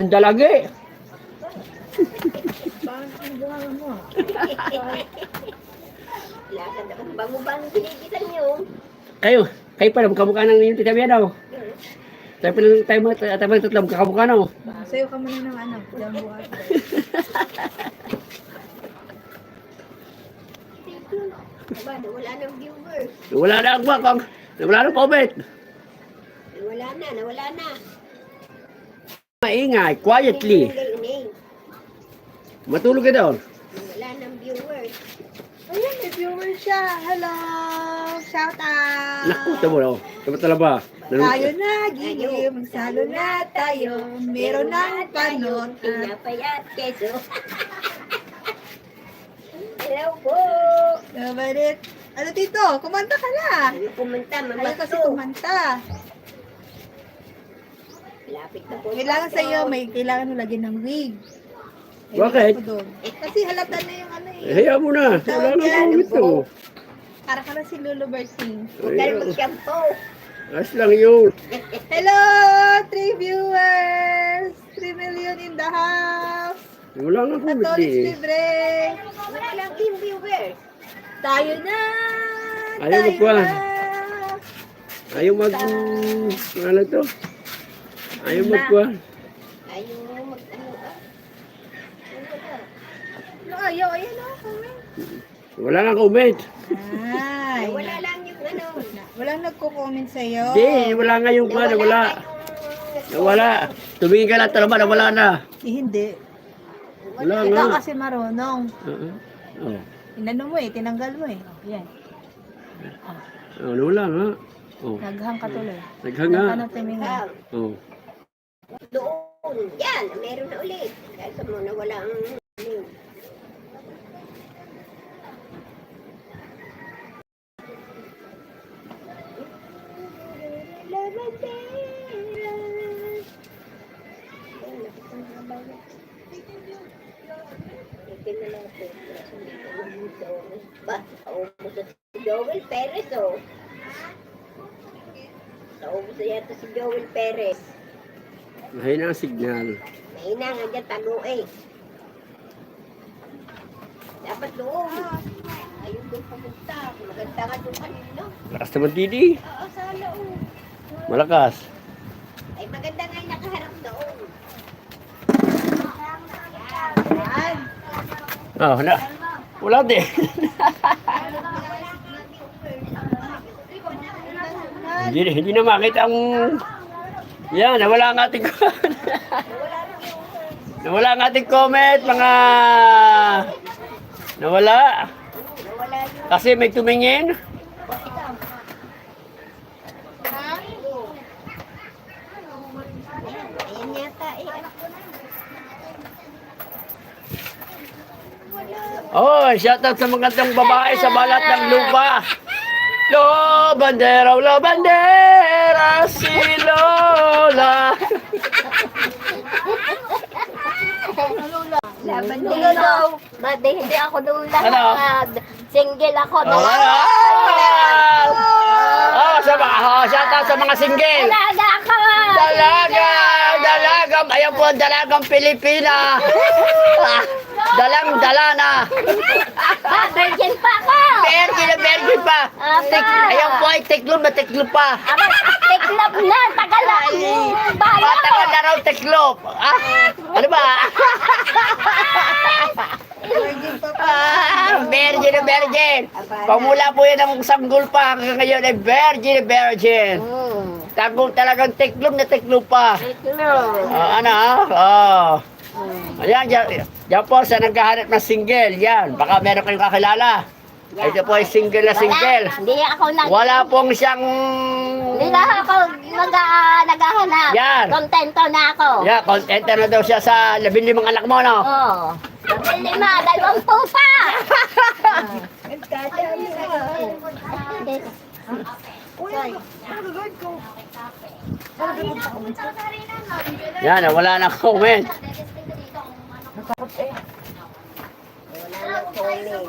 Dalagi. Parang ang bunga mo. Lakan na kung bango-bango pinigitan nyo. Kayo pa lang, kamukha ng yung titabi daw. Tayo pa lang tatlo, kakamukha na. Sayo ka muna ng ano, jambu at. Diba, nawala ng viewers. Wala na ang bakang. Wala na comment. Nawala na. Maingay, quietly. Matulog ka daw. Wala ng viewers. Ayan, may viewer siya. Hello! Shout out! Naku, tamo na. Tamo talaga. Tayo na, gigi. Magsalo na tayo. Meron ng panon. Tinapay at keso. Hello po. Nabalit. Ano dito? Kumanta ka na. Ano pumunta, Ayaw kasi mamato. kumanta. Lapit na po. Kailangan sa iyo, kailangan mo lagyan ng wig. May Bakit? wig ako doon. Kasi halata na yung ano eh. Hayaan mo na. Wala na comment to. Para ka na si Lolo Berting. Huwag ka rin mag-shampoo. Ayos lang yun. Hello! 3 viewers! 3 million in the house! Wala nga comment Katolis eh. libre! Wala lang yung viewers. Tayo na! Ayaw Tayo magkuhan. na! Ayaw ano to? Ayaw magkuhan. Ayaw mo mag-ano ka. No, ayaw, ayan o. Comment. Wala nga comment. Ay, Wala lang yung ano. walang nagko-comment sa'yo. Hindi, wala nga yung kuhan. Wala. Wala. Tumingin ka lang talaga na wala na. Hindi. Wala Ikaw nga. kasi marunong. Oh. Inano mo eh, tinanggal mo eh. Oh, yan. Wala nga. Oh. Naghang ka tuloy. Naghanga. Ano tumingin? Oh. Doon. Yan, meron na ulit. Kasi mo na wala ang... Naubos na si Joel Perez, oh. Naubos na yata si Joel Perez. Mahina ang signal. Mahina nga dyan, tago eh. Dapat doon. Ayun doon pumunta. Maganda nga doon kanina. Lakas naman Didi. Oo, sana oh. Malakas. Ay maganda nga yung nakaharap doon. Yan. Oh, na. Wala din. hindi na makita ang... Yan, nawala ang ating nawala ang ating comment, mga... Nawala. Nawala yung... Kasi may tumingin. Ayan yata eh. Oh, shoutout sa magandang babae sa balat ng lupa. Lo bandera, si Lola. Laban din daw. Bade, hindi ako doon lang. Ano? Single ako. Shoutout sa mga single. Talaga ako. Dalagang, ayan po ang dalagang Pilipina. Dala na. Virgin pa ako. Virgin pa. Ayan po ay teklop na teklop pa. Tiklop na. Tagal na. Matagal na raw teklop. Ano ba? Virgin pa pa. Virgin. Pamula po yan ang sanggol pa. Hanggang ngayon ay virgin. Tagong talagang teklop na teklop pa. Ayan, dyan po sa naghahanap ng single. Yan, baka meron kayong kakilala. Ito po ay single na single. Hindi ako Wala pong siyang... Hindi na ako naghahanap. Yan. Kontento na ako. Yeah, content na daw siya sa 15 anak mo, no? Oo. 15, 2 pa. Yan, wala na comment. Wala na comment.